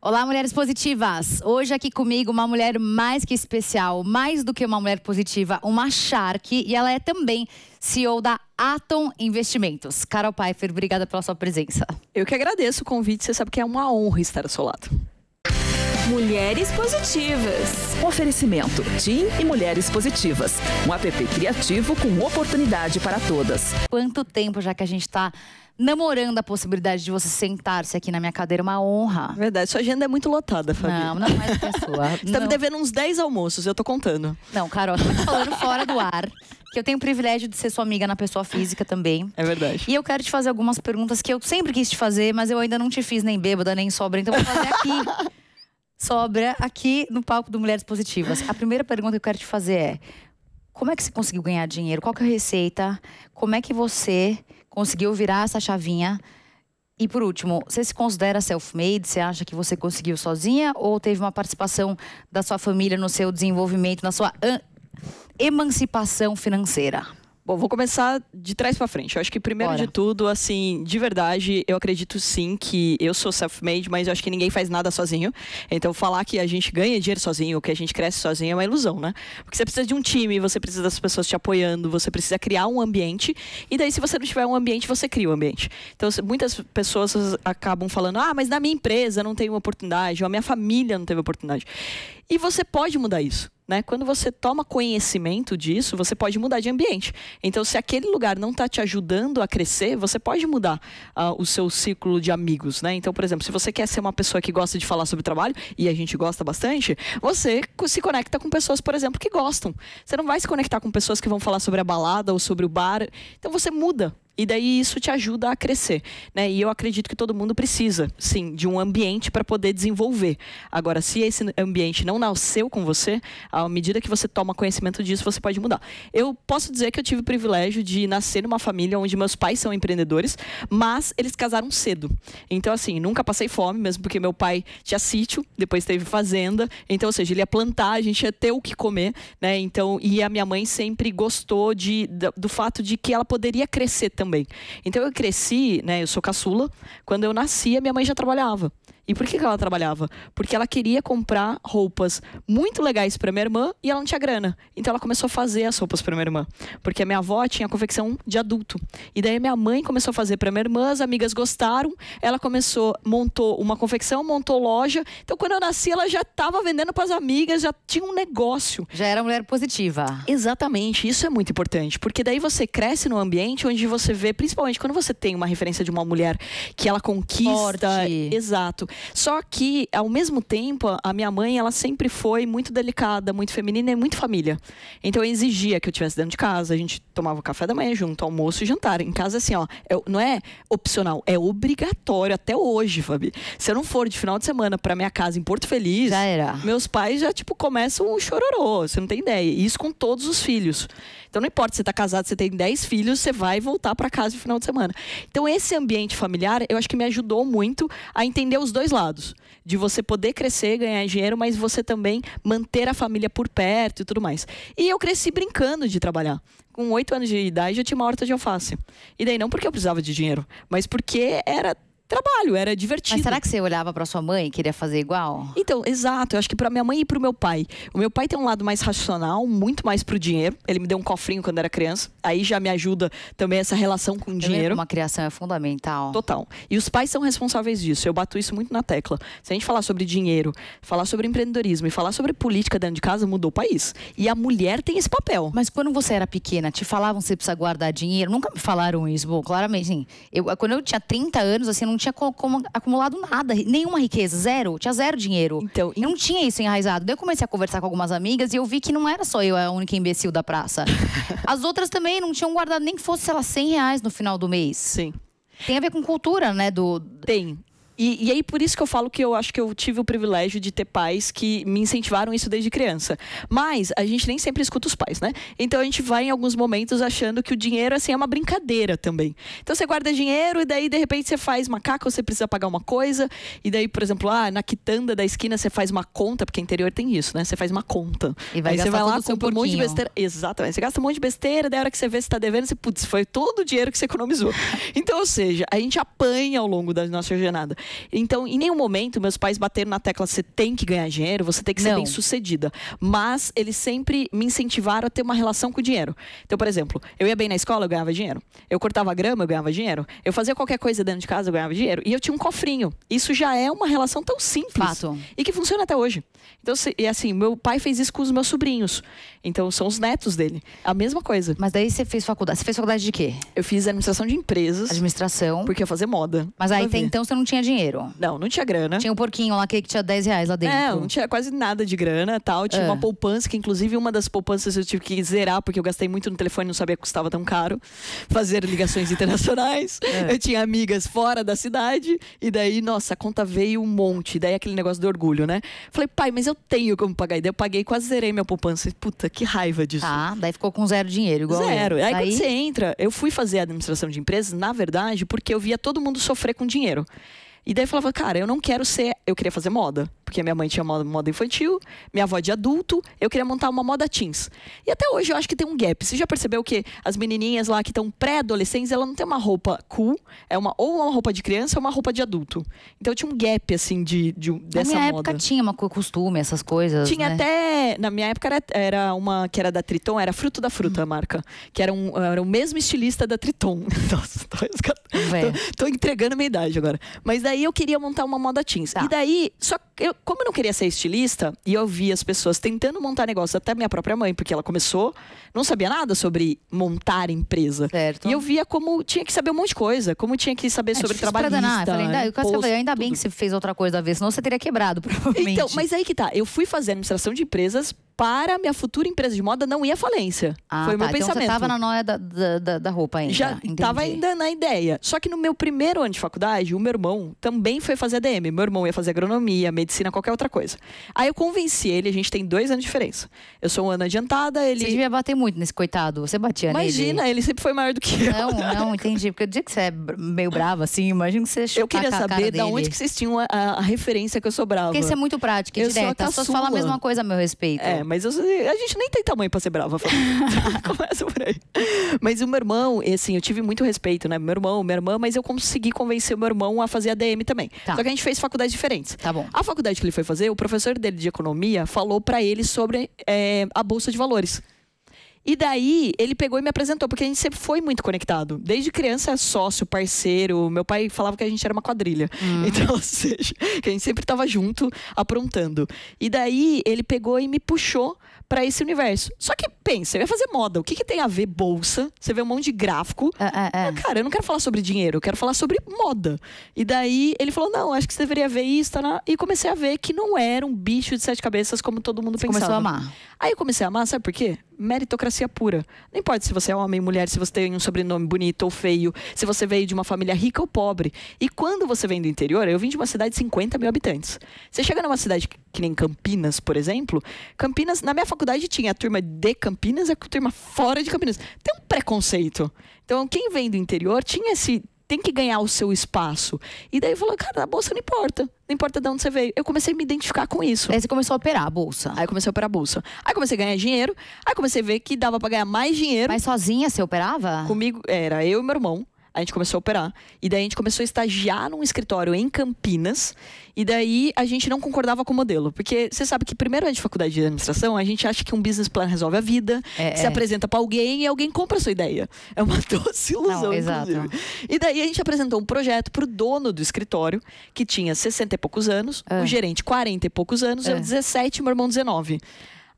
Olá, mulheres positivas! Hoje aqui comigo uma mulher mais que especial, mais do que uma mulher positiva, uma Shark, e ela é também CEO da Atom Investimentos. Carol Pfeiffer, obrigada pela sua presença. Eu que agradeço o convite, você sabe que é uma honra estar ao seu lado. Mulheres Positivas. Oferecimento TIM e Mulheres Positivas. Um app criativo com oportunidade para todas. Quanto tempo já que a gente está namorando a possibilidade de você sentar-se aqui na minha cadeira, uma honra. Verdade, sua agenda é muito lotada, Fabi. Não é mais que a sua. Você tá me devendo uns 10 almoços, eu tô contando. Não, Carol, eu tô falando fora do ar, que eu tenho o privilégio de ser sua amiga na pessoa física também. É verdade. E eu quero te fazer algumas perguntas que eu sempre quis te fazer, mas eu ainda não te fiz nem bêbada, nem sobra, então eu vou fazer aqui. Sobra aqui no palco do Mulheres Positivas. A primeira pergunta que eu quero te fazer é: como é que você conseguiu ganhar dinheiro? Qual que é a receita? Como é que você conseguiu virar essa chavinha? E por último, você se considera self-made? Você acha que você conseguiu sozinha? Ou teve uma participação da sua família no seu desenvolvimento, na sua emancipação financeira? Bom, vou começar de trás pra frente. Eu acho que primeiro de tudo, assim, de verdade, eu acredito sim que eu sou self-made, mas eu acho que ninguém faz nada sozinho. Então falar que a gente ganha dinheiro sozinho, que a gente cresce sozinho é uma ilusão, né? Porque você precisa de um time, você precisa das pessoas te apoiando, você precisa criar um ambiente. E daí, se você não tiver um ambiente, você cria um ambiente. Então muitas pessoas acabam falando: ah, mas na minha empresa não tem uma oportunidade, ou a minha família não teve oportunidade. E você pode mudar isso. Né? Quando você toma conhecimento disso, você pode mudar de ambiente. Então, se aquele lugar não está te ajudando a crescer, você pode mudar o seu ciclo de amigos. Né? Então, por exemplo, se você quer ser uma pessoa que gosta de falar sobre trabalho, e a gente gosta bastante, você se conecta com pessoas, por exemplo, que gostam. Você não vai se conectar com pessoas que vão falar sobre a balada ou sobre o bar. Então, você muda. E daí isso te ajuda a crescer, né? E eu acredito que todo mundo precisa, sim, de um ambiente para poder desenvolver. Agora, se esse ambiente não nasceu com você, à medida que você toma conhecimento disso, você pode mudar. Eu posso dizer que eu tive o privilégio de nascer numa família onde meus pais são empreendedores, mas eles casaram cedo. Então, assim, nunca passei fome, mesmo porque meu pai tinha sítio, depois teve fazenda. Então, ou seja, ele ia plantar, a gente ia ter o que comer, né? Então, e a minha mãe sempre gostou do fato de que ela poderia crescer também. Então eu cresci, né, eu sou caçula, quando eu nasci a minha mãe já trabalhava. E por que ela trabalhava? Porque ela queria comprar roupas muito legais para minha irmã e ela não tinha grana. Então ela começou a fazer as roupas para minha irmã. Porque a minha avó tinha confecção de adulto. E daí minha mãe começou a fazer para minha irmã, as amigas gostaram. Ela montou uma confecção, montou loja. Então quando eu nasci ela já estava vendendo para as amigas, já tinha um negócio. Já era mulher positiva. Exatamente, isso é muito importante. Porque daí você cresce num ambiente onde você vê, principalmente quando você tem uma referência de uma mulher que ela conquista. Forte. Exato. Só que, ao mesmo tempo, a minha mãe, ela sempre foi muito delicada, muito feminina e muito família. Então, eu exigia que eu estivesse dentro de casa, a gente tomava café da manhã junto, almoço e jantar. Em casa, assim, ó, não é opcional, é obrigatório até hoje, Fabi. Se eu não for de final de semana pra minha casa em Porto Feliz, já era. Meus pais já, começam um chororô, você não tem ideia. E isso com todos os filhos. Então, não importa se você tá casado, você tem 10 filhos, você vai voltar pra casa no final de semana. Então, esse ambiente familiar, eu acho que me ajudou muito a entender os dois lados. De você poder crescer, ganhar dinheiro, mas você também manter a família por perto e tudo mais. E eu cresci brincando de trabalhar. Com 8 anos de idade, eu tinha uma horta de alface. E daí não porque eu precisava de dinheiro, mas porque era trabalho, era divertido. Mas será que você olhava pra sua mãe e queria fazer igual? Então, exato. Eu acho que pra minha mãe e pro meu pai. O meu pai tem um lado mais racional, muito mais pro dinheiro. Ele me deu um cofrinho quando era criança. Aí já me ajuda também essa relação com o dinheiro. Uma criação é fundamental. Total. E os pais são responsáveis disso. Eu bato isso muito na tecla. Se a gente falar sobre dinheiro, falar sobre empreendedorismo e falar sobre política dentro de casa, mudou o país. E a mulher tem esse papel. Mas quando você era pequena, te falavam que você precisa guardar dinheiro? Nunca me falaram isso. Bom, claramente, assim, quando eu tinha 30 anos, assim, eu não tinha como acumulado nada, nenhuma riqueza, zero, tinha zero dinheiro. Então, eu não tinha isso enraizado. Daí eu comecei a conversar com algumas amigas e eu vi que não era só eu a única imbecil da praça. As outras também não tinham guardado nem que fosse, sei lá, R$100 no final do mês. Sim. Tem a ver com cultura, né? Tem. E aí, por isso que eu falo que eu acho que eu tive o privilégio de ter pais que me incentivaram isso desde criança. Mas a gente nem sempre escuta os pais, né? Então a gente vai em alguns momentos achando que o dinheiro, assim, é uma brincadeira também. Então você guarda dinheiro e daí, de repente, você faz macaco, você precisa pagar uma coisa. E daí, por exemplo, na quitanda da esquina você faz uma conta, porque interior tem isso, né? Você faz uma conta. E vai aí você vai lá, compra um monte de pouquinho. besteira. Exatamente. Você gasta um monte de besteira, daí a hora que você vê se tá devendo, você, putz, foi todo o dinheiro que você economizou. Então, ou seja, a gente apanha ao longo da nossa jornada. Então, em nenhum momento, meus pais bateram na tecla, você tem que ganhar dinheiro, você tem que ser bem-sucedida. Mas eles sempre me incentivaram a ter uma relação com o dinheiro. Então, por exemplo, eu ia bem na escola, eu ganhava dinheiro. Eu cortava grama, eu ganhava dinheiro. Eu fazia qualquer coisa dentro de casa, eu ganhava dinheiro. E eu tinha um cofrinho. Isso já é uma relação tão simples. Fato. E que funciona até hoje. Então, e assim, meu pai fez isso com os meus sobrinhos. Então, são os netos dele. A mesma coisa. Mas daí você fez faculdade. Você fez faculdade de quê? Eu fiz administração de empresas. Administração. Porque eu ia fazer moda. Mas aí, até então, você não tinha dinheiro? Não tinha grana. Tinha um porquinho lá, que tinha R$10 lá dentro. Não tinha quase nada de grana e tal. Tinha uma poupança, que inclusive uma das poupanças eu tive que zerar, porque eu gastei muito no telefone e não sabia que custava tão caro. Fazer ligações internacionais. Eu tinha amigas fora da cidade. E daí, nossa, a conta veio um monte. Daí aquele negócio do orgulho, né? Falei, pai, mas eu tenho como pagar. E daí eu paguei, quase zerei minha poupança. Puta, que raiva disso. Tá, daí ficou com zero dinheiro, igual zero. Eu. Aí quando você entra, eu fui fazer administração de empresas, na verdade, porque eu via todo mundo sofrer com dinheiro. E daí eu falava, cara, eu não quero ser... Eu queria fazer moda, porque minha mãe tinha moda infantil, minha avó de adulto, eu queria montar uma moda teens. E até hoje eu acho que tem um gap. Você já percebeu que as menininhas lá que estão pré-adolescentes, ela não tem uma roupa cool, ou uma roupa de criança ou uma roupa de adulto. Então tinha um gap, assim, dessa moda. Na minha época tinha uma costume, essas coisas, tinha, né? até... Na minha época era uma que era da Triton, era Fruto da Fruta a marca. Que era o mesmo estilista da Triton. Nossa, tô entregando a minha idade agora. Mas daí eu queria montar uma moda teens. Tá. E daí, como eu não queria ser estilista, e eu via as pessoas tentando montar negócio, até minha própria mãe, porque ela começou, não sabia nada sobre montar empresa. Certo. E eu via como tinha que saber um monte de coisa, como tinha que saber sobre trabalhista. Ainda bem que você fez outra coisa da vez, senão você teria quebrado, provavelmente. Então, mas aí que tá, eu fui fazer administração de empresas para minha futura empresa de moda não ir à falência. Foi o meu pensamento. Então você tava na noia da roupa ainda. Já tava ainda na ideia. Só que no meu primeiro ano de faculdade, o meu irmão também foi fazer ADM. Meu irmão ia fazer agronomia, medicina, qualquer outra coisa. Aí eu convenci ele, a gente tem 2 anos de diferença. Eu sou um ano adiantada, ele... Você devia bater muito nesse coitado. Você batia nele. Imagina, ele sempre foi maior do que eu. Não, entendi. Porque o dia que você é meio brava, assim, imagino que você chutar. Eu queria saber de onde que vocês tinham a referência que eu sou brava. Porque você é muito prática e direta. As pessoas falam a mesma coisa a meu respeito. Mas a gente nem tem tamanho pra ser brava. Começa por aí. Mas o meu irmão, assim, eu tive muito respeito, né? Meu irmão, minha irmã, mas eu consegui convencer o meu irmão a fazer ADM também. Tá. Só que a gente fez faculdades diferentes. Tá bom. A faculdade que ele foi fazer, o professor dele de economia falou pra ele sobre a Bolsa de Valores. E daí, ele pegou e me apresentou, porque a gente sempre foi muito conectado. Desde criança, sócio, parceiro. Meu pai falava que a gente era uma quadrilha. Então, ou seja, que a gente sempre estava junto, aprontando. E daí, ele pegou e me puxou para esse universo. Só que, pensa, eu ia fazer moda. O que tem a ver bolsa? Você vê um monte de gráfico. Cara, eu não quero falar sobre dinheiro, eu quero falar sobre moda. E daí, ele falou, não, acho que você deveria ver isso. Tá? E comecei a ver que não era um bicho de 7 cabeças como todo mundo pensava. Começou a amar. Aí eu comecei a amar, sabe por quê? Meritocracia pura. Não importa se você é homem, mulher, se você tem um sobrenome bonito ou feio, se você veio de uma família rica ou pobre. E quando você vem do interior, eu vim de uma cidade de 50 mil habitantes. Você chega numa cidade que nem Campinas, por exemplo, Campinas, na minha faculdade tinha a turma de Campinas e a turma fora de Campinas. Tem um preconceito. Então, quem vem do interior tem que ganhar o seu espaço. E daí falou, cara, a bolsa não importa. Não importa de onde você veio. Eu comecei a me identificar com isso. Aí você começou a operar a bolsa. Aí comecei a operar a bolsa. Aí comecei a ganhar dinheiro. Aí comecei a ver que dava pra ganhar mais dinheiro. Mas sozinha você operava? Comigo, era eu e meu irmão. A gente começou a operar. E daí a gente começou a estagiar num escritório em Campinas. E daí a gente não concordava com o modelo. Porque você sabe que primeiro ano de faculdade de administração, a gente acha que um business plan resolve a vida. Se apresenta pra alguém e alguém compra a sua ideia. É uma doce ilusão, não, exato. Inclusive. E daí a gente apresentou um projeto pro dono do escritório, que tinha 60 e poucos anos, o gerente 40 e poucos anos, eu 17 e meu irmão 19.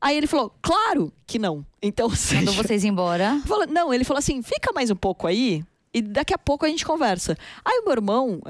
Aí ele falou, claro que não. Então, mandou vocês embora? Não, ele falou assim, fica mais um pouco aí. E daqui a pouco a gente conversa. Aí o meu irmão,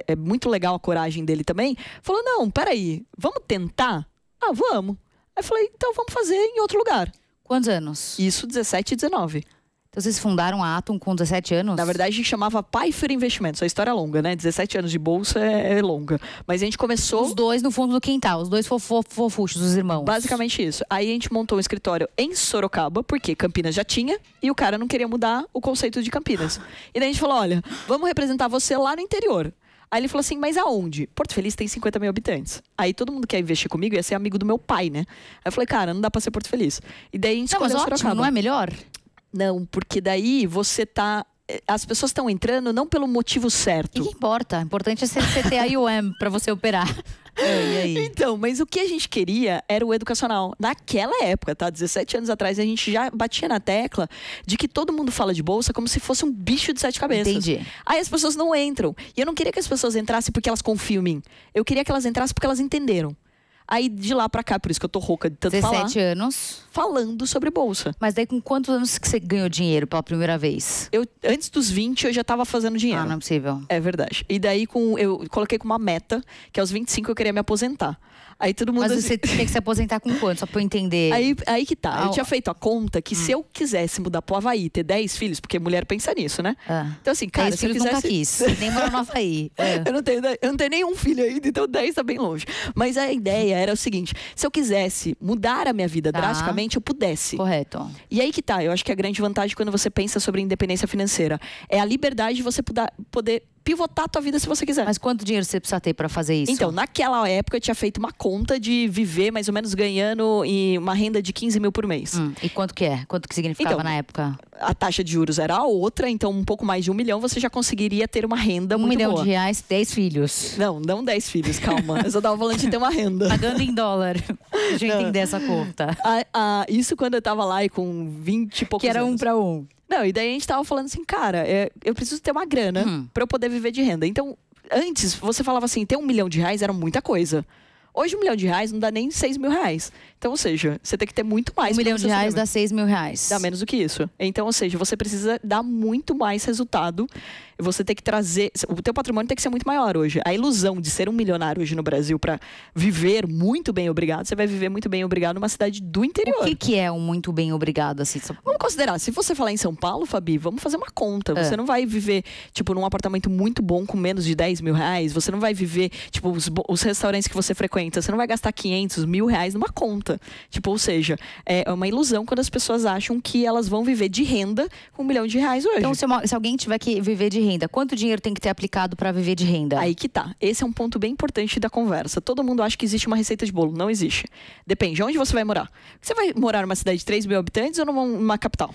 é muito legal a coragem dele também, falou, não, peraí, vamos tentar? Ah, vamos. Aí eu falei, então vamos fazer em outro lugar. Quantos anos? Isso, 17 e 19. Então vocês fundaram a Atom com 17 anos? Na verdade, a gente chamava Pfeiffer Investimentos. A história é longa, né? 17 anos de bolsa é longa. Mas a gente começou... Os dois no fundo do quintal, os dois fofuchos, os irmãos. Basicamente isso. Aí a gente montou um escritório em Sorocaba, porque Campinas já tinha, e o cara não queria mudar o conceito de Campinas. E daí a gente falou, olha, vamos representar você lá no interior. Aí ele falou assim, mas aonde? Porto Feliz tem 50 mil habitantes. Aí todo mundo que quer investir comigo ia ser amigo do meu pai, né? Aí eu falei, cara, não dá pra ser Porto Feliz. E daí a gente escolheu Sorocaba. Não é melhor? Não, porque daí você tá as pessoas estão entrando não pelo motivo certo. O que importa? O importante é você ter a IOM para você operar. E aí? Então, mas o que a gente queria era o educacional. Naquela época, tá? 17 anos atrás, a gente já batia na tecla de que todo mundo fala de bolsa como se fosse um bicho de 7 cabeças. Entendi. Aí as pessoas não entram. E eu não queria que as pessoas entrassem porque elas confiam em mim. Eu queria que elas entrassem porque elas entenderam. Aí de lá pra cá, por isso que eu tô rouca de tanto 17 anos. Falando sobre bolsa. Mas daí com quantos anos que você ganhou dinheiro pela primeira vez? Antes dos 20, eu já tava fazendo dinheiro. Ah, não é possível. É verdade. E daí eu coloquei como uma meta, que aos 25 eu queria me aposentar. Aí todo mundo... Mas assim... você tem que se aposentar com quanto? Só pra eu entender. Aí que tá. Eu tinha feito a conta que se eu quisesse mudar pro Havaí, ter 10 filhos, porque mulher pensa nisso, né? Então assim, cara, 10 se eu filhos quisesse... nunca quis. Nem morar no Havaí. Eu não tenho nenhum filho ainda, então 10 tá bem longe. Mas a ideia era o seguinte, se eu quisesse mudar a minha vida drasticamente, eu pudesse. Correto. E aí que tá, eu acho que a grande vantagem quando você pensa sobre independência financeira é a liberdade de você poder pivotar a tua vida se você quiser. Mas quanto dinheiro você precisa ter para fazer isso? Então, naquela época eu tinha feito uma conta de viver mais ou menos ganhando uma renda de 15 mil por mês. E quanto que é? Quanto que significava na época? A taxa de juros era a outra, então um pouco mais de 1 milhão você já conseguiria ter uma renda muito boa. 1 milhão de reais, 10 filhos. Não 10 filhos, calma. Eu só tava falando de ter uma renda. Pagando em dólar. Deixa eu entender essa conta. Isso quando eu tava lá e com 20 e poucos anos. Que era anos. 1 para 1. Não, e daí a gente tava falando assim, cara, eu preciso ter uma grana pra eu poder viver de renda. Então, antes, você falava assim, ter 1 milhão de reais era muita coisa. Hoje, 1 milhão de reais não dá nem 6 mil reais. Então, ou seja, você tem que ter muito mais. 1 milhão de reais dá 6 mil reais. Dá menos do que isso. Então, ou seja, você precisa dar muito mais resultado. Você tem que trazer... O teu patrimônio tem que ser muito maior hoje. A ilusão de ser um milionário hoje no Brasil para viver muito bem obrigado, você vai viver muito bem obrigado numa cidade do interior. O que é um muito bem obrigado, assim? Vamos considerar, se você falar em São Paulo, Fabi, vamos fazer uma conta. Você não vai viver, tipo, num apartamento muito bom com menos de 10 mil reais. Você não vai viver, tipo, os restaurantes que você frequenta. Você não vai gastar 500 mil reais numa conta. Tipo, ou seja, é uma ilusão quando as pessoas acham que elas vão viver de renda com 1 milhão de reais hoje. Então, se alguém tiver que viver de renda, quanto dinheiro tem que ter aplicado para viver de renda? Aí que tá. Esse é um ponto bem importante da conversa. Todo mundo acha que existe uma receita de bolo. Não existe. Depende. Onde você vai morar? Você vai morar numa cidade de 3 mil habitantes ou numa capital?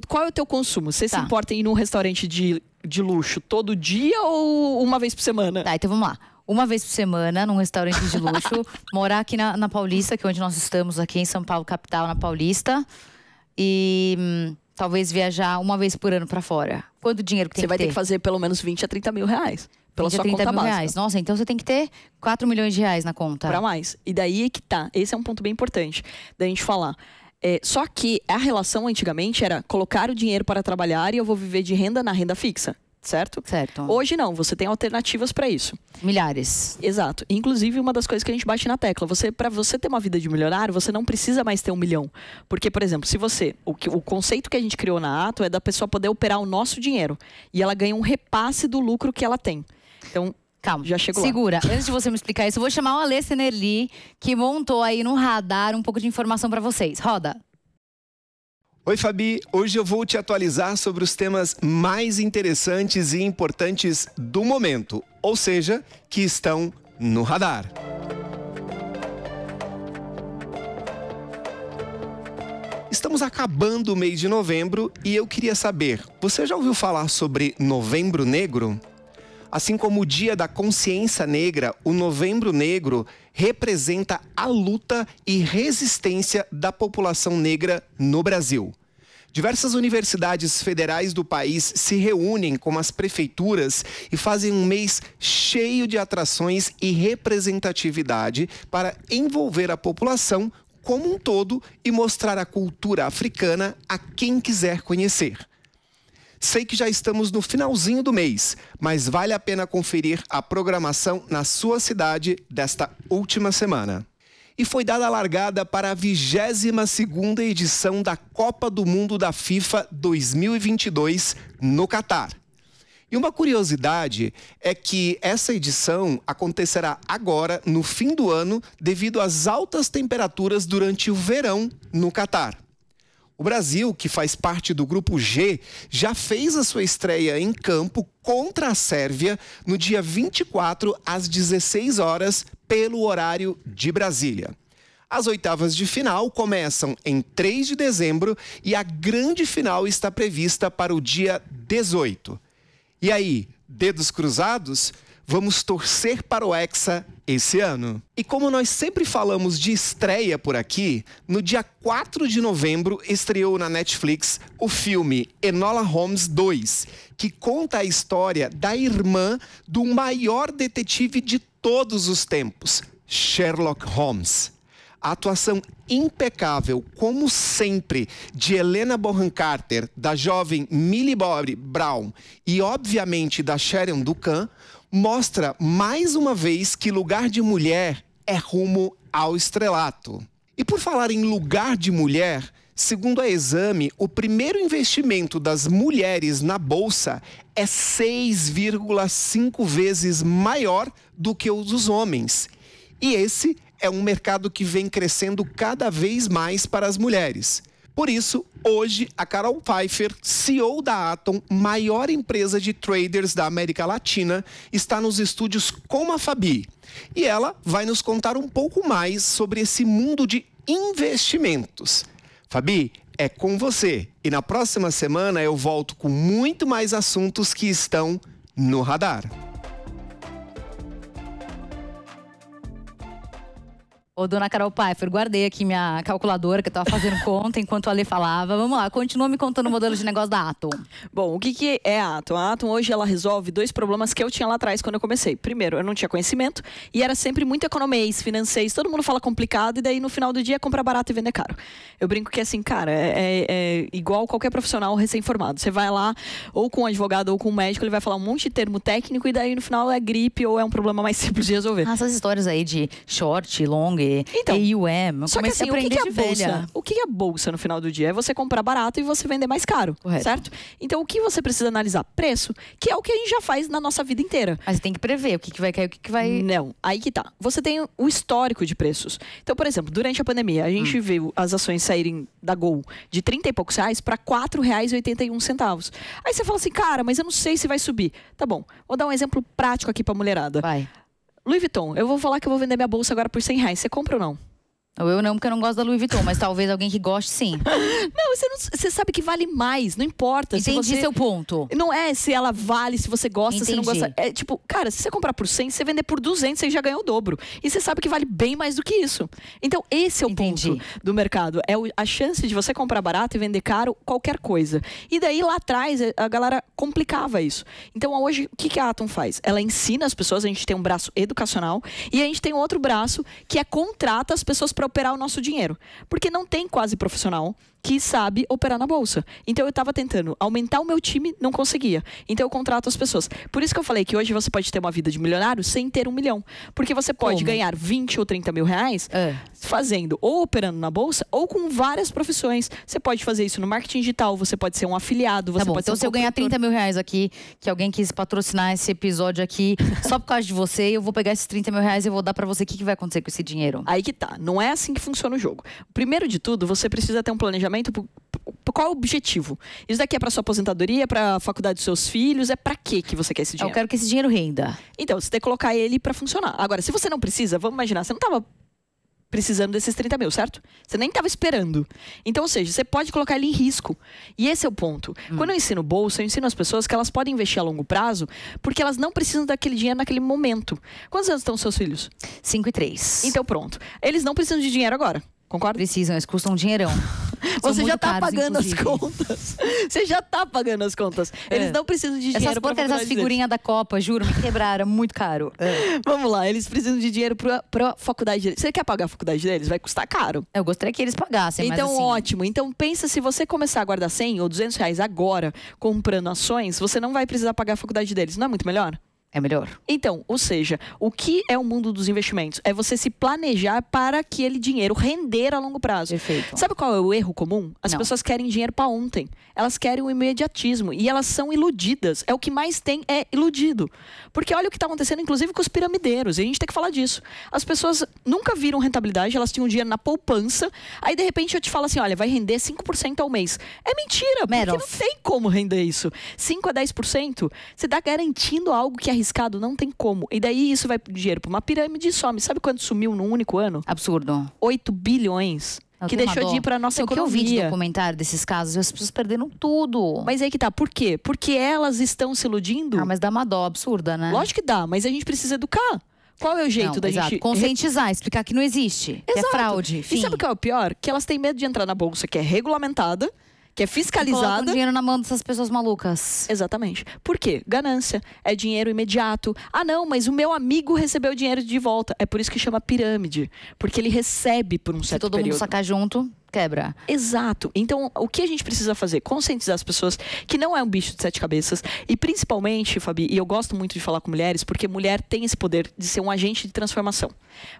Qual é o teu consumo? Você se importa em ir num restaurante de luxo todo dia ou uma vez por semana? Tá, então vamos lá. Uma vez por semana, num restaurante de luxo, morar aqui na Paulista, que é onde nós estamos, aqui em São Paulo, capital, na Paulista. E talvez viajar uma vez por ano pra fora. Quanto dinheiro que tem que ter? Você vai ter que fazer pelo menos 20 a 30 mil reais. Pela sua conta básica. Reais. Nossa, então você tem que ter 4 milhões de reais na conta. Pra mais. E daí é que tá. Esse é um ponto bem importante da gente falar. Só que a relação antigamente era colocar o dinheiro para trabalhar e eu vou viver de renda na renda fixa. Certo? Certo. Hoje não, você tem alternativas para isso. Milhares. Exato. Inclusive, uma das coisas que a gente bate na tecla, para você ter uma vida de milionário, você não precisa mais ter 1 milhão. Porque, por exemplo, se você... O conceito que a gente criou na Ato é da pessoa poder operar o nosso dinheiro. E ela ganha um repasse do lucro que ela tem. Então... Calma, já chegou segura. Antes de você me explicar isso, eu vou chamar o Alê Senerli, que montou aí no radar um pouco de informação para vocês. Roda. Oi, Fabi. Hoje eu vou te atualizar sobre os temas mais interessantes e importantes do momento, ou seja, que estão no radar. Estamos acabando o mês de novembro e eu queria saber, você já ouviu falar sobre Novembro Negro? Assim como o Dia da Consciência Negra, o Novembro Negro representa a luta e resistência da população negra no Brasil. Diversas universidades federais do país se reúnem com as prefeituras e fazem um mês cheio de atrações e representatividade para envolver a população como um todo e mostrar a cultura africana a quem quiser conhecer. Sei que já estamos no finalzinho do mês, mas vale a pena conferir a programação na sua cidade desta última semana. E foi dada a largada para a 22ª edição da Copa do Mundo da FIFA 2022 no Catar. E uma curiosidade é que essa edição acontecerá agora, no fim do ano, devido às altas temperaturas durante o verão no Catar. O Brasil, que faz parte do Grupo G, já fez a sua estreia em campo contra a Sérvia no dia 24, às 16 horas, pelo horário de Brasília. As oitavas de final começam em 3 de dezembro e a grande final está prevista para o dia 18. E aí, dedos cruzados? Vamos torcer para o Hexa esse ano. E como nós sempre falamos de estreia por aqui, no dia 4 de novembro estreou na Netflix o filme Enola Holmes 2, que conta a história da irmã do maior detetive de todos os tempos, Sherlock Holmes. A atuação impecável, como sempre, de Helena Bonham Carter, da jovem Millie Bobby Brown e, obviamente, da Sharon Duncan, mostra mais uma vez que Lugar de Mulher é rumo ao estrelato. E por falar em lugar de mulher, segundo a Exame, o primeiro investimento das mulheres na bolsa é 6,5 vezes maior do que o dos homens. E esse é um mercado que vem crescendo cada vez mais para as mulheres. Por isso, hoje, a Carol Pfeiffer, CEO da Atom, maior empresa de traders da América Latina, está nos estúdios com a Fabi. E ela vai nos contar um pouco mais sobre esse mundo de investimentos. Fabi, é com você. E na próxima semana eu volto com muito mais assuntos que estão no radar. Ô, dona Carol Pfeiffer, guardei aqui minha calculadora que eu tava fazendo conta enquanto a Lê falava. Vamos lá, continua me contando o modelo de negócio da Atom. Bom, o que é a Atom? A Atom hoje ela resolve 2 problemas que eu tinha lá atrás quando eu comecei. Primeiro, eu não tinha conhecimento e era sempre muito economês, financeiro. Todo mundo fala complicado e daí no final do dia comprar barato e vender caro. Eu brinco que assim, cara, é igual qualquer profissional recém-formado. Você vai lá, ou com um advogado ou com um médico, ele vai falar um monte de termo técnico e daí no final é gripe ou é um problema mais simples de resolver. Essas histórias aí de short, long, então, AUM, só que assim, o que é a bolsa? O que é a bolsa no final do dia? É você comprar barato e você vender mais caro, correto, certo? Então o que você precisa analisar? Preço, que é o que a gente já faz na nossa vida inteira. Mas você tem que prever o que vai cair, o que vai... Não, aí que tá. Você tem o histórico de preços. Então, por exemplo, durante a pandemia, a gente viu as ações saírem da Gol de 30 e poucos reais para R$ 4,81. Aí você fala assim, cara, mas eu não sei se vai subir. Tá bom, vou dar um exemplo prático aqui pra mulherada. Vai. Louis Vuitton, eu vou falar que eu vou vender minha bolsa agora por R$100. Você compra ou não? Eu não, porque eu não gosto da Louis Vuitton, mas talvez alguém que goste, sim. Não, você sabe que vale mais, não importa. Entendi se você... seu ponto. Não é se ela vale, se você gosta, se não gosta. É tipo, cara, se você comprar por 100, se você vender por 200, você já ganhou o dobro. E você sabe que vale bem mais do que isso. Então, esse é o ponto do mercado. É a chance de você comprar barato e vender caro qualquer coisa. E daí, lá atrás, a galera complicava isso. Então, hoje, o que a Atom faz? Ela ensina as pessoas, a gente tem um braço educacional, e a gente tem outro braço que contrata as pessoas para operar o nosso dinheiro. Porque não tem quase profissional que sabe operar na bolsa. Então eu estava tentando aumentar o meu time, não conseguia. Então eu contrato as pessoas. Por isso que eu falei que hoje você pode ter uma vida de milionário sem ter 1 milhão. Porque você pode ganhar 20 ou 30 mil reais fazendo ou operando na bolsa ou com várias profissões. Você pode fazer isso no marketing digital, você pode ser um afiliado, você pode ser então se eu ganhar 30 mil reais aqui, que alguém quis patrocinar esse episódio aqui só por causa de você, eu vou pegar esses 30 mil reais e vou dar pra você. O que vai acontecer com esse dinheiro? Aí que tá. Não é assim que funciona o jogo. Primeiro de tudo, você precisa ter um planejamento. Qual é o objetivo? Isso daqui é para sua aposentadoria, para a faculdade dos seus filhos? É para quê que você quer esse dinheiro? Eu quero que esse dinheiro renda. Então, você tem que colocar ele para funcionar. Agora, se você não precisa, vamos imaginar, você não estava precisando desses 30 mil, certo? Você nem estava esperando. Então, ou seja, você pode colocar ele em risco. E esse é o ponto. Quando eu ensino bolsa, eu ensino as pessoas que elas podem investir a longo prazo, porque elas não precisam daquele dinheiro naquele momento. Quantos anos estão seus filhos? 5 e 3. Então, pronto. Eles não precisam de dinheiro agora. Concorda? Precisam, eles custam um dinheirão. Você já tá pagando as contas. Você já tá pagando as contas. Eles não precisam de dinheiro para essas figurinhas da Copa, juro, me quebraram, muito caro. Vamos lá, eles precisam de dinheiro pra faculdade deles. Você quer pagar a faculdade deles? Vai custar caro. Eu gostaria que eles pagassem, então, mas assim... ótimo. Então, pensa, se você começar a guardar 100 ou 200 reais agora, comprando ações, você não vai precisar pagar a faculdade deles. Não é muito melhor? É melhor. Então, ou seja, o que é o mundo dos investimentos? É você se planejar para aquele dinheiro render a longo prazo. Perfeito. Sabe qual é o erro comum? As pessoas querem dinheiro para ontem. Elas querem o imediatismo. E elas são iludidas. É o que mais tem, é iludido. Porque olha o que está acontecendo, inclusive, com os piramideiros. E a gente tem que falar disso. As pessoas nunca viram rentabilidade, elas tinham dinheiro na poupança. Aí, de repente, eu te falo assim, olha, vai render 5% ao mês. É mentira, porque não tem como render isso. 5 a 10%, você está garantindo algo que a arriscado, não tem como. E daí isso vai dinheiro para uma pirâmide e some. Sabe quanto sumiu num único ano? Absurdo. 8 bilhões. Que deixou de ir para nossa economia. O que eu vi de documentário desses casos, as pessoas perderam tudo. Mas aí que tá, por quê? Porque elas estão se iludindo. Mas dá uma dó absurda, né? Lógico que dá, mas a gente precisa educar. Qual é o jeito da gente... Conscientizar, explicar que não existe, que é fraude. Enfim. E sabe o que é o pior? Que elas têm medo de entrar na bolsa que é regulamentada, que é fiscalizada. Colocam dinheiro na mão dessas pessoas malucas. Exatamente. Por quê? Ganância. É dinheiro imediato. Ah, não, mas o meu amigo recebeu dinheiro de volta. É por isso que chama pirâmide. Porque ele recebe por um certo período. Se todo mundo sacar junto, quebra. Exato. Então, o que a gente precisa fazer? Conscientizar as pessoas que não é um bicho de 7 cabeças. E principalmente, Fabi, e eu gosto muito de falar com mulheres, porque mulher tem esse poder de ser um agente de transformação.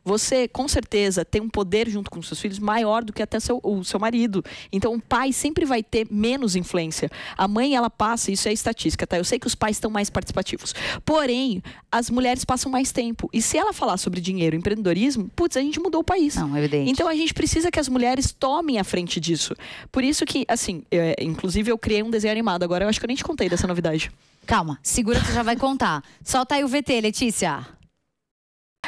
Você, com certeza, tem um poder junto com seus filhos maior do que até o seu marido. Então, o pai sempre vai ter menos influência. A mãe, ela passa, isso é estatística, tá? Eu sei que os pais estão mais participativos. Porém, as mulheres passam mais tempo. E se ela falar sobre dinheiro e empreendedorismo, putz, a gente mudou o país. Não, é evidente. Então, a gente precisa que as mulheres tomem à frente disso. Por isso que, assim, inclusive eu criei um desenho animado. Agora eu acho que eu nem te contei dessa novidade. Calma, segura que você já vai contar. Solta aí o VT, Letícia.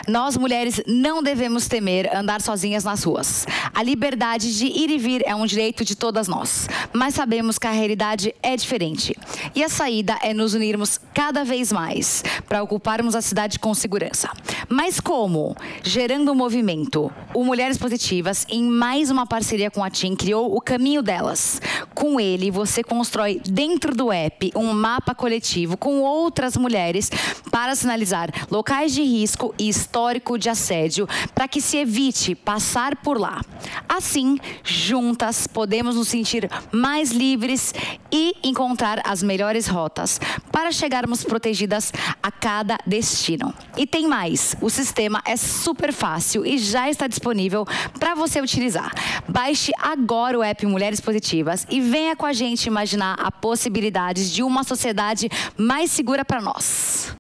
Nós, mulheres, não devemos temer andar sozinhas nas ruas. A liberdade de ir e vir é um direito de todas nós. Mas sabemos que a realidade é diferente. E a saída é nos unirmos cada vez mais para ocuparmos a cidade com segurança. Mas como? Gerando um movimento. O Mulheres Positivas, em mais uma parceria com a TIM, criou o Caminho Delas. Com ele, você constrói dentro do app um mapa coletivo com outras mulheres para sinalizar locais de risco e histórico de assédio para que se evite passar por lá. Assim, juntas, podemos nos sentir mais livres e encontrar as melhores rotas para chegarmos protegidas a cada destino. E tem mais, o sistema é super fácil e já está disponível para você utilizar. Baixe agora o app Mulheres Positivas e venha com a gente imaginar a possibilidade de uma sociedade mais segura para nós.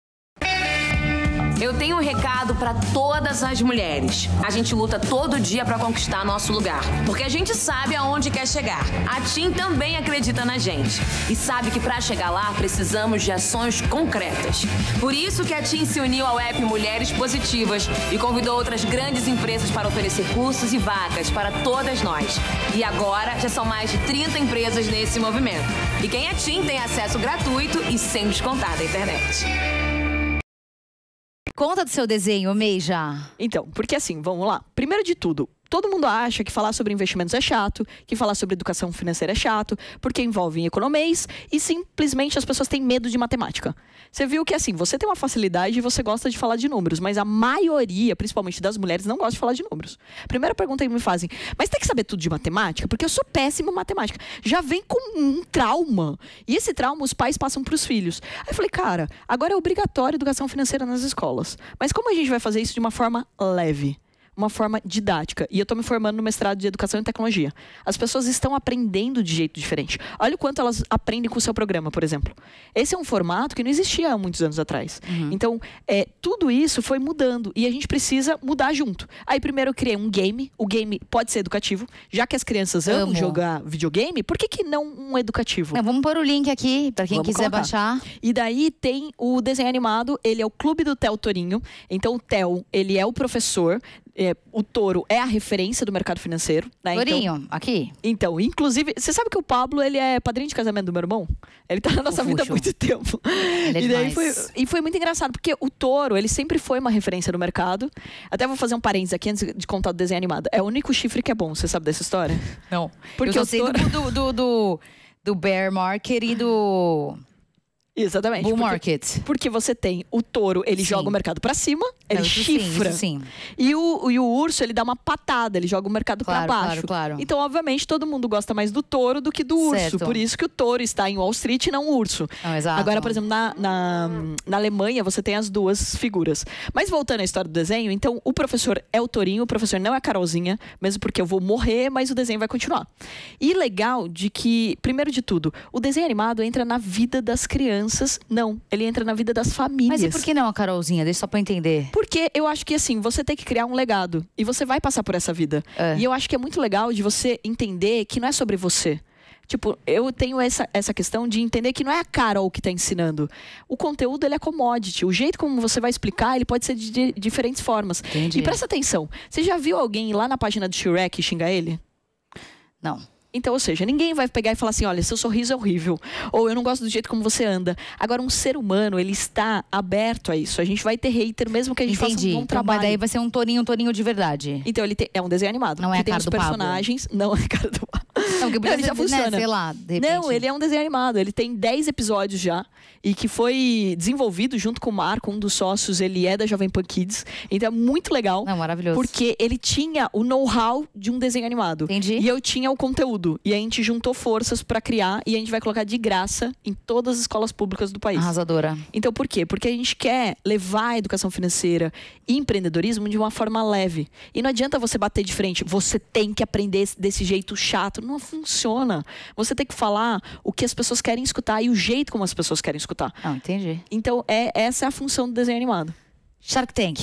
Eu tenho um recado para todas as mulheres. A gente luta todo dia para conquistar nosso lugar, porque a gente sabe aonde quer chegar. A TIM também acredita na gente e sabe que para chegar lá precisamos de ações concretas. Por isso que a TIM se uniu ao app Mulheres Positivas e convidou outras grandes empresas para oferecer cursos e vagas para todas nós. E agora já são mais de 30 empresas nesse movimento. E quem é TIM tem acesso gratuito e sem descontar da internet. Conta do seu desenho, Meija. Então, porque assim, vamos lá. Primeiro de tudo, todo mundo acha que falar sobre investimentos é chato, que falar sobre educação financeira é chato, porque envolve economês e simplesmente as pessoas têm medo de matemática. Você viu que assim, você tem uma facilidade e você gosta de falar de números, mas a maioria, principalmente das mulheres, não gosta de falar de números. Primeira pergunta que me fazem, mas tem que saber tudo de matemática? Porque eu sou péssima em matemática. Já vem com um trauma. E esse trauma os pais passam para os filhos. Aí eu falei, cara, agora é obrigatório educação financeira nas escolas. Mas como a gente vai fazer isso de uma forma leve? Uma forma didática. E eu estou me formando no mestrado de Educação e Tecnologia. As pessoas estão aprendendo de jeito diferente. Olha o quanto elas aprendem com o seu programa, por exemplo. Esse é um formato que não existia há muitos anos atrás. Então, tudo isso foi mudando e a gente precisa mudar junto. Aí, primeiro eu criei um game. O game pode ser educativo. Já que as crianças amam jogar videogame, por que não um educativo? Vamos pôr o link aqui para quem quiser baixar. E daí tem o desenho animado. Ele é o Clube do Theo Torinho. Então, o Theo, ele é o professor. O Toro é a referência do mercado financeiro, né? Torinho, então, aqui. Então, inclusive, você sabe que o Pablo, ele é padrinho de casamento do meu irmão? Ele tá na nossa vida há muito tempo. Ele é foi muito engraçado, porque o Toro, ele sempre foi uma referência no mercado. Até vou fazer um parênteses aqui antes de contar o desenho animado. É o único chifre que é bom, você sabe dessa história? Não. Porque eu sei do bear market e do... Exatamente. Bull market. Porque você tem o touro, ele joga o mercado pra cima, ele chifra. Sim. E o urso, ele dá uma patada, ele joga o mercado pra baixo. Claro. Então, obviamente, todo mundo gosta mais do touro do que do urso. Por isso que o touro está em Wall Street e não o urso. Não, exato. Agora, por exemplo, na Alemanha, você tem as duas figuras. Mas voltando à história do desenho, então, o professor é o tourinho, o professor não é a Carolzinha, mesmo porque eu vou morrer, mas o desenho vai continuar. E legal de que, primeiro de tudo, o desenho animado entra na vida das crianças. Não, ele entra na vida das famílias. Mas e por que não a Carolzinha? Deixa só pra entender. Porque eu acho que assim, você tem que criar um legado. E você vai passar por essa vida. E eu acho que é muito legal de você entender que não é sobre você. Tipo, eu tenho essa questão de entender que não é a Carol que está ensinando. O conteúdo, ele é commodity. O jeito como você vai explicar, ele pode ser de diferentes formas. Entendi. E presta atenção. Você já viu alguém ir lá na página do Shrek xingar ele? Não. Então, ou seja, ninguém vai pegar e falar assim, olha, seu sorriso é horrível. Ou eu não gosto do jeito como você anda. Agora, um ser humano, ele está aberto a isso. A gente vai ter hater mesmo que a gente faça um bom trabalho. Mas daí vai ser um Toninho de verdade. Então, é um desenho animado. Não é a tem cara os do personagens. Não é a cara do Pablo. Não, ele já funciona. Né, sei lá, de repente. Não, ele é um desenho animado. Ele tem 10 episódios já. E que foi desenvolvido junto com o Marco, um dos sócios. Ele é da Jovem Pan Kids. Então é muito legal. Não, maravilhoso. Porque ele tinha o know-how de um desenho animado. Entendi. E eu tinha o conteúdo. E a gente juntou forças pra criar. E a gente vai colocar de graça em todas as escolas públicas do país. Arrasadora. Então por quê? Porque a gente quer levar a educação financeira e empreendedorismo de uma forma leve. E não adianta você bater de frente. Você tem que aprender desse jeito chato. Não funciona. Você tem que falar o que as pessoas querem escutar e o jeito como as pessoas querem escutar. Não, entendi. Então, essa é a função do desenho animado. Shark Tank.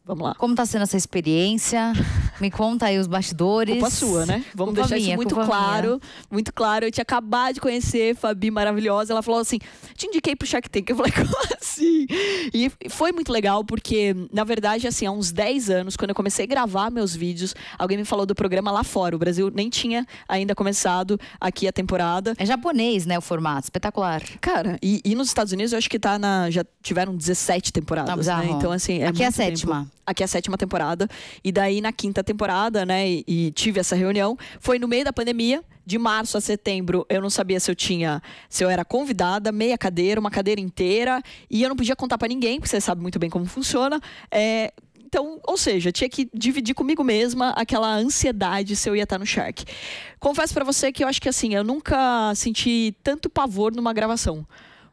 Vamos lá. Como tá sendo essa experiência? Me conta aí os bastidores. Culpa sua, né? Vamos Culpa deixar minha, isso muito culpa claro. minha. Muito claro. Eu tinha acabado de conhecer Fabi maravilhosa. Ela falou assim, te indiquei pro Shark Tank. Eu falei, como assim? E foi muito legal porque, na verdade, assim, há uns 10 anos, quando eu comecei a gravar meus vídeos, alguém me falou do programa lá fora. O Brasil nem tinha ainda começado aqui a temporada. É japonês, né, o formato. Espetacular. Cara, e nos Estados Unidos eu acho que já tiveram 17 temporadas, Tá, né? Então, assim, aqui é a muito tempo. 7ª. Aqui é a 7ª temporada. E daí, na 5ª temporada, né? E tive essa reunião. Foi no meio da pandemia. De março a setembro, eu não sabia se eu era convidada, meia cadeira, uma cadeira inteira. E eu não podia contar pra ninguém, porque você sabe muito bem como funciona. Então, ou seja, tinha que dividir comigo mesma aquela ansiedade se eu ia estar no Shark. Confesso pra você que eu acho que, assim, eu nunca senti tanto pavor numa gravação.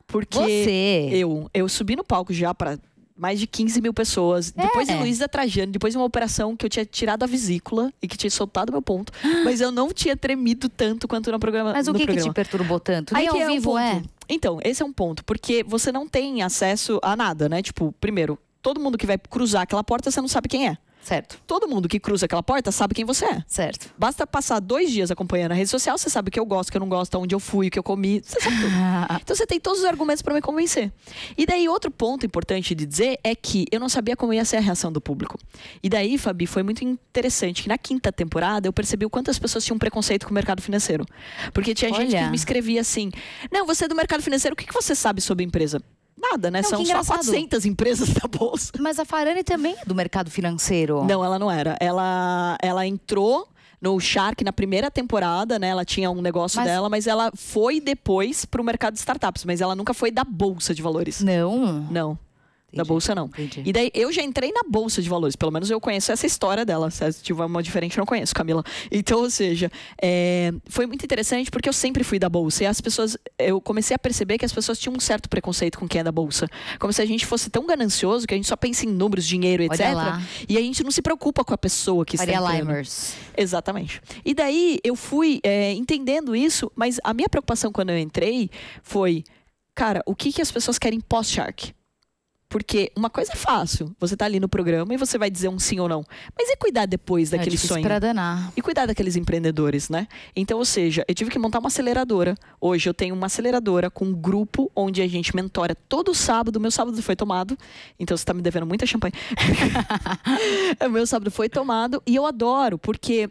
Porque eu subi no palco já pra mais de 15 mil pessoas. Depois de Luísa Trajano, depois de uma operação que eu tinha tirado a vesícula e que tinha soltado meu ponto. Mas eu não tinha tremido tanto quanto no programa. Mas o que te perturbou tanto? Nem ao vivo Então, esse é um ponto. Porque você não tem acesso a nada, né? Tipo, primeiro, todo mundo que vai cruzar aquela porta, você não sabe quem é. Certo. Todo mundo que cruza aquela porta sabe quem você é. Certo. Basta passar 2 dias acompanhando a rede social, você sabe o que eu gosto, o que eu não gosto, onde eu fui, o que eu comi, você sabe tudo. Então você tem todos os argumentos para me convencer. E daí outro ponto importante de dizer é que eu não sabia como ia ser a reação do público. E daí, Fabi, foi muito interessante que na 5ª temporada eu percebi o quanto as pessoas tinham preconceito com o mercado financeiro. Porque tinha gente que me escrevia assim, não, você é do mercado financeiro, o que você sabe sobre a empresa? Nada, né? São só 400 empresas da Bolsa. Mas a Farane também é do mercado financeiro. Não, ela não era. Ela entrou no Shark na 1ª temporada, né? Ela tinha um negócio dela, mas ela foi depois pro mercado de startups. Mas ela nunca foi da Bolsa de Valores. Não? Não. Da Bolsa, não. Entendi. E daí, eu já entrei na Bolsa de Valores. Pelo menos eu conheço essa história dela. Se tiver uma diferente, eu não conheço, Camila. Então, ou seja, foi muito interessante porque eu sempre fui da Bolsa. E as pessoas... Eu comecei a perceber que as pessoas tinham um certo preconceito com quem é da Bolsa. Como se a gente fosse tão ganancioso que a gente só pensa em números, dinheiro, etc. E a gente não se preocupa com a pessoa que está entrando. Limers. Exatamente. E daí, eu fui entendendo isso. Mas a minha preocupação quando eu entrei foi... Cara, o que as pessoas querem pós-Shark? Porque uma coisa é fácil, você tá ali no programa e você vai dizer um sim ou não. Mas e cuidar depois daquele sonho? Pra danar. E cuidar daqueles empreendedores, né? Então, ou seja, eu tive que montar uma aceleradora. Hoje eu tenho uma aceleradora com um grupo onde a gente mentora todo sábado. Meu sábado foi tomado, então você tá me devendo muita champanhe. Meu sábado foi tomado e eu adoro, porque...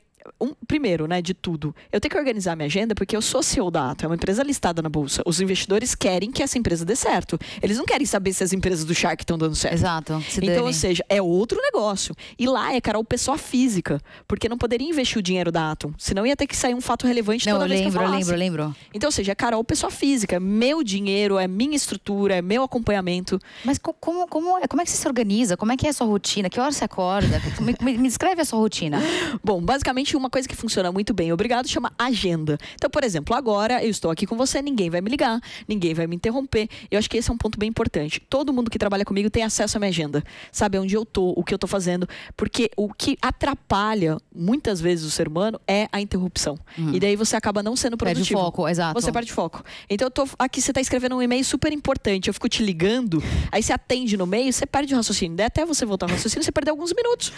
primeiro, né, de tudo, eu tenho que organizar minha agenda porque eu sou CEO da Ato, é uma empresa listada na Bolsa. Os investidores querem que essa empresa dê certo. Eles não querem saber se as empresas do Shark estão dando certo. Exato. Então, ou seja, é outro negócio. E lá é, Carol, pessoa física. Porque não poderia investir o dinheiro da Atom. Senão ia ter que sair um fato relevante toda vez que eu falasse. Eu lembro. Então, ou seja, é Carol, pessoa física. Meu dinheiro, é minha estrutura, é meu acompanhamento. Mas como é que você se organiza? Como é que é a sua rotina? Que hora você acorda? Me descreve a sua rotina. Bom, basicamente uma coisa que funciona muito bem, obrigado, chama agenda. Então, por exemplo, agora eu estou aqui com você, ninguém vai me ligar, ninguém vai me interromper. Eu acho que esse é um ponto bem importante. Todo mundo que trabalha comigo tem acesso à minha agenda. Sabe onde eu tô, o que eu tô fazendo. Porque o que atrapalha muitas vezes o ser humano é a interrupção. E daí você acaba não sendo produtivo. Perde foco, exato. Você perde foco. Então eu tô aqui, você tá escrevendo um e-mail super importante, eu fico te ligando, aí você atende no meio, você perde o raciocínio. Daí até você voltar ao raciocínio, você perdeu alguns minutos.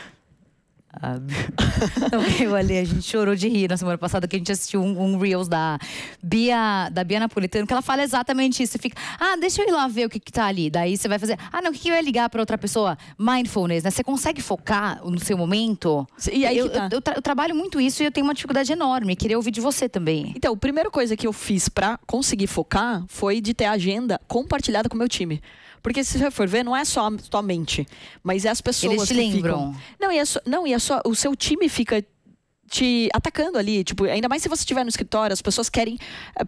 Eu ali, a gente chorou de rir na semana passada que a gente assistiu um Reels da Bia Napolitano, que ela fala exatamente isso. Você fica, deixa eu ir lá ver o que tá ali. Daí você vai fazer, não, o que eu ia ligar pra outra pessoa? Mindfulness, né? Você consegue focar no seu momento? E aí eu trabalho muito isso e eu tenho uma dificuldade enorme. Queria ouvir de você também. Então, a primeira coisa que eu fiz pra conseguir focar foi de ter a agenda compartilhada com o meu time. Porque se você for ver, não é só a tua mente, mas é as pessoas Eles te que lembram. ficam... o seu time fica te atacando ali, tipo, ainda mais se você estiver no escritório, as pessoas querem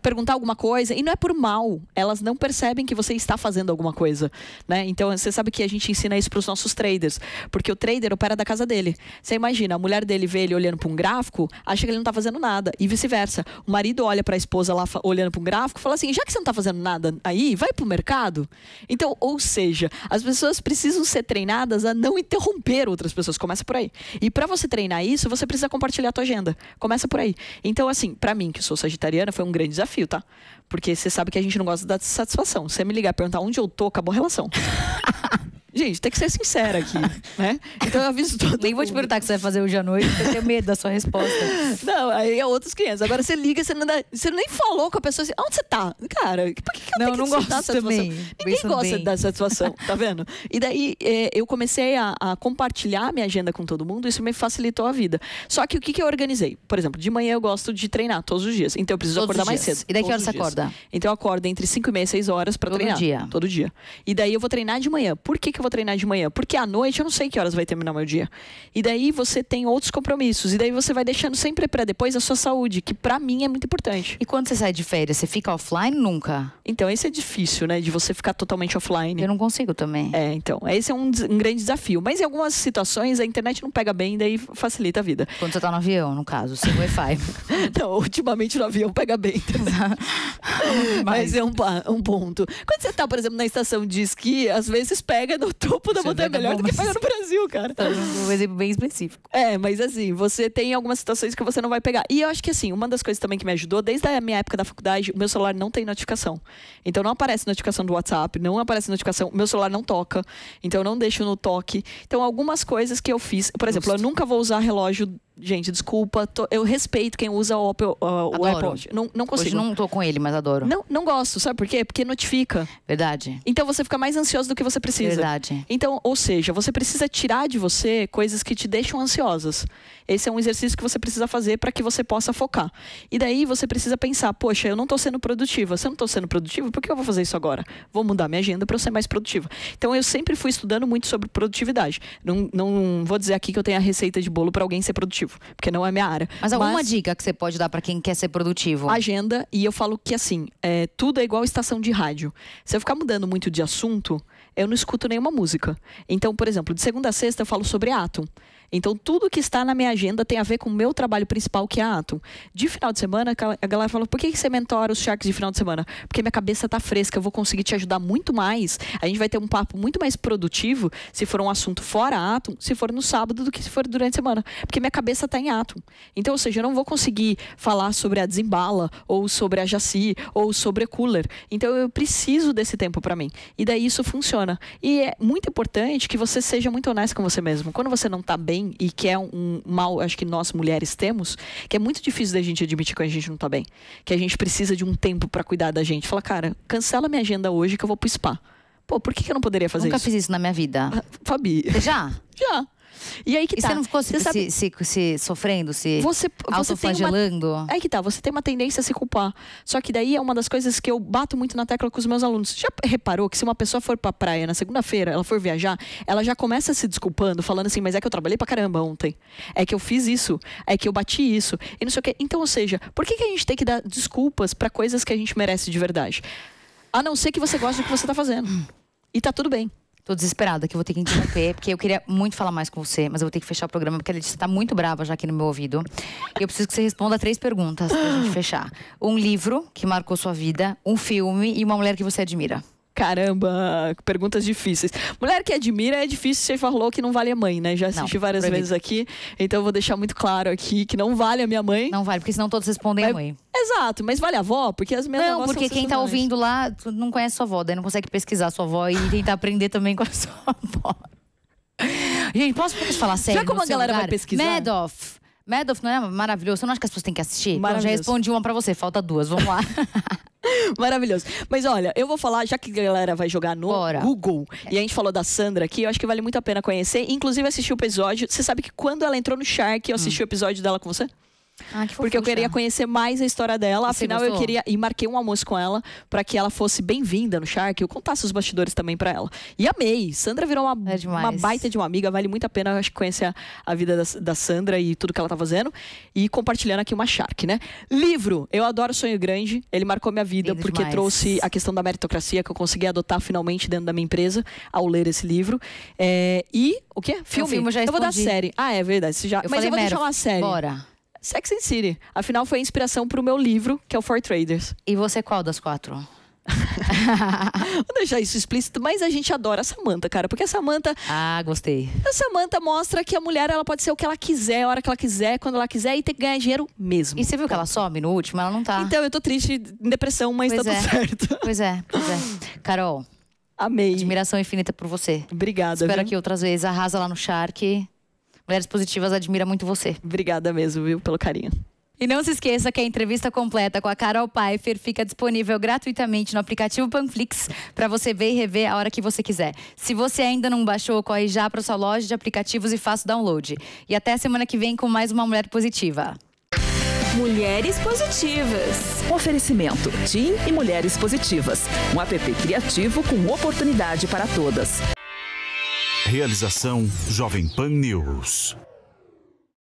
perguntar alguma coisa, e não é por mal, elas não percebem que você está fazendo alguma coisa, né? Então, você sabe que a gente ensina isso para os nossos traders, porque o trader opera da casa dele. Você imagina, a mulher dele vê ele olhando para um gráfico, acha que ele não está fazendo nada, e vice-versa. O marido olha para a esposa lá olhando para um gráfico e fala assim, já que você não está fazendo nada aí, vai para o mercado. Então, ou seja, as pessoas precisam ser treinadas a não interromper outras pessoas, começa por aí. E para você treinar isso, você precisa compartilhar a tua agenda. Começa por aí. Então, assim, pra mim, que sou sagitariana, foi um grande desafio, tá? Porque você sabe que a gente não gosta da satisfação. Se você me ligar e perguntar onde eu tô, acabou a relação. Gente, tem que ser sincera aqui, né? Então eu aviso todo Nem vou te perguntar o que você vai fazer hoje à noite, porque eu tenho medo da sua resposta. Não, aí é outros 500. Agora você liga, você nem falou com a pessoa assim, onde você tá? Cara, por que eu tenho que gosto dar satisfação? também. Ninguém gosta da satisfação, tá vendo? E daí eu comecei a compartilhar a minha agenda com todo mundo, isso me facilitou a vida. Só que o que eu organizei? Por exemplo, de manhã eu gosto de treinar todos os dias, então eu preciso acordar mais cedo. E daí que horas você acorda? Então eu acordo entre 5h30 e 6 horas pra treinar. Todo dia. E daí eu vou treinar de manhã. Por que eu vou treinar de manhã? Porque à noite eu não sei que horas vai terminar o meu dia. E daí você tem outros compromissos. E daí você vai deixando sempre pra depois a sua saúde, que pra mim é muito importante. E quando você sai de férias, você fica offline nunca? Então, esse é difícil, né? De você ficar totalmente offline. Eu não consigo também. Então, esse é um grande desafio. Mas em algumas situações a internet não pega bem, daí facilita a vida. Quando você tá no avião, no caso, sem Wi-Fi. Não, ultimamente no avião pega bem. Mas é um ponto. Quando você tá, por exemplo, na estação de esqui, às vezes pega no topo da montanha, melhor do que pega no Brasil, cara. Um exemplo bem específico. Mas assim, você tem algumas situações que você não vai pegar. E eu acho que assim, uma das coisas também que me ajudou, desde a minha época da faculdade, o meu celular não tem notificação. Então não aparece notificação do WhatsApp, não aparece notificação, o meu celular não toca, então eu não deixo no toque. Então algumas coisas que eu fiz, por exemplo, eu nunca vou usar relógio. Gente, desculpa, eu respeito quem usa o Apple Watch. Não consigo. Hoje não tô com ele, mas adoro. Não gosto, sabe por quê? Porque notifica. Verdade. Então você fica mais ansioso do que você precisa. Verdade. Então, ou seja, você precisa tirar de você coisas que te deixam ansiosas. Esse é um exercício que você precisa fazer para que você possa focar. E daí você precisa pensar, poxa, eu não tô sendo produtiva. Se eu não tô sendo produtiva, por que eu vou fazer isso agora? Vou mudar minha agenda para eu ser mais produtiva. Então eu sempre fui estudando muito sobre produtividade. Não vou dizer aqui que eu tenho a receita de bolo para alguém ser produtivo, porque não é minha área. Mas alguma dica que você pode dar para quem quer ser produtivo? Agenda, e eu falo que assim, tudo é igual estação de rádio. Se eu ficar mudando muito de assunto, eu não escuto nenhuma música. Então, por exemplo, de segunda a sexta eu falo sobre Atom. Então, tudo que está na minha agenda tem a ver com o meu trabalho principal, que é a Atom. De final de semana, a galera fala, por que você mentora os Sharks de final de semana? Porque minha cabeça tá fresca, eu vou conseguir te ajudar muito mais. A gente vai ter um papo muito mais produtivo se for um assunto fora a Atom, se for no sábado, do que se for durante a semana. Porque minha cabeça tá em Atom. Então, ou seja, eu não vou conseguir falar sobre a Desimbala, ou sobre a Jaci, ou sobre a Cooler. Então, eu preciso desse tempo para mim. E daí isso funciona. E é muito importante que você seja muito honesto com você mesmo. Quando você não tá bem, e que é um mal, acho que nós mulheres temos, que é muito difícil da gente admitir que a gente não tá bem, que a gente precisa de um tempo pra cuidar da gente. Fala, cara, cancela minha agenda hoje que eu vou pro spa. Pô, por que eu não poderia fazer isso? Nunca fiz isso na minha vida. Fabi. Você já? Já. E aí que tá. Você não ficou se sofrendo, se autoflagelando? Aí que tá, você tem uma tendência a se culpar. Só que daí é uma das coisas que eu bato muito na tecla com os meus alunos. Já reparou que se uma pessoa for pra praia na segunda-feira, ela for viajar, ela já começa se desculpando, falando assim, mas é que eu trabalhei pra caramba ontem. É que eu fiz isso. É que eu bati isso. E não sei o quê. Então, ou seja, por que a gente tem que dar desculpas pra coisas que a gente merece de verdade? A não ser que você goste do que você tá fazendo. E tá tudo bem. Tô desesperada que eu vou ter que interromper, porque eu queria muito falar mais com você, mas eu vou ter que fechar o programa, porque a Letícia tá muito brava já aqui no meu ouvido. E eu preciso que você responda 3 perguntas pra gente fechar. Um livro que marcou sua vida, um filme e uma mulher que você admira. Caramba, perguntas difíceis. Mulher que admira é difícil, você falou que não vale a mãe, né? Já assisti várias vezes aqui, então eu vou deixar muito claro aqui que não vale a minha mãe. Não vale, porque senão todos respondem a mãe. Exato, mas vale a avó, porque as minhas avós não, porque quem tá ouvindo lá não conhece sua avó, daí não consegue pesquisar sua avó e tentar aprender também com a sua avó. Gente, posso falar sério? Já como a galera vai pesquisar? Madoff não é maravilhoso? Você não acha que as pessoas têm que assistir? Então, já Maravilhoso. respondi uma pra você, falta 2, vamos lá. Maravilhoso. Mas olha, eu vou falar, já que a galera vai jogar no Bora. Google, e a gente falou da Sandra aqui, eu acho que vale muito a pena conhecer. Inclusive, assistir o episódio. Você sabe que quando ela entrou no Shark, eu assisti o episódio dela com você? Ah, que Porque eu queria conhecer mais a história dela. Afinal, eu queria... E marquei um almoço com ela pra que ela fosse bem-vinda no Shark. Eu contasse os bastidores também pra ela. E amei. Sandra virou uma baita de uma amiga. Vale muito a pena, eu acho, conhecer a vida da Sandra e tudo que ela tá fazendo. E compartilhando aqui uma Shark, né? Livro. Eu adoro Sonho Grande. Ele marcou minha vida. Lindo porque demais. trouxe a questão da meritocracia que eu consegui adotar finalmente dentro da minha empresa ao ler esse livro. E o quê? Filme. Eu já vou dar respondi. série. Ah, é verdade. Mas eu vou deixar uma série. Bora. Sex and the City. Afinal, foi a inspiração pro meu livro, que é o For Traders. E você qual das 4? Vou deixar isso explícito, mas a gente adora a Samantha, cara. Porque a Samantha Gostei. mostra que a mulher ela pode ser o que ela quiser, a hora que ela quiser, quando ela quiser e ter que ganhar dinheiro mesmo. E você viu que ela some no último? Ela não tá. Então, eu tô triste, em depressão, mas Pois tá tudo certo. Pois é. Carol, Amei. admiração infinita por você. Obrigada. Espero viu? que outras vezes arrasa lá no Shark. Mulheres Positivas admira muito você. Obrigada mesmo, viu, pelo carinho. E não se esqueça que a entrevista completa com a Carol Pfeiffer fica disponível gratuitamente no aplicativo Panflix para você ver e rever a hora que você quiser. Se você ainda não baixou, corre já para sua loja de aplicativos e faça o download. E até a semana que vem com mais uma Mulher Positiva. Mulheres Positivas. Oferecimento TIM e Mulheres Positivas. Um app criativo com oportunidade para todas. Realização Jovem Pan News.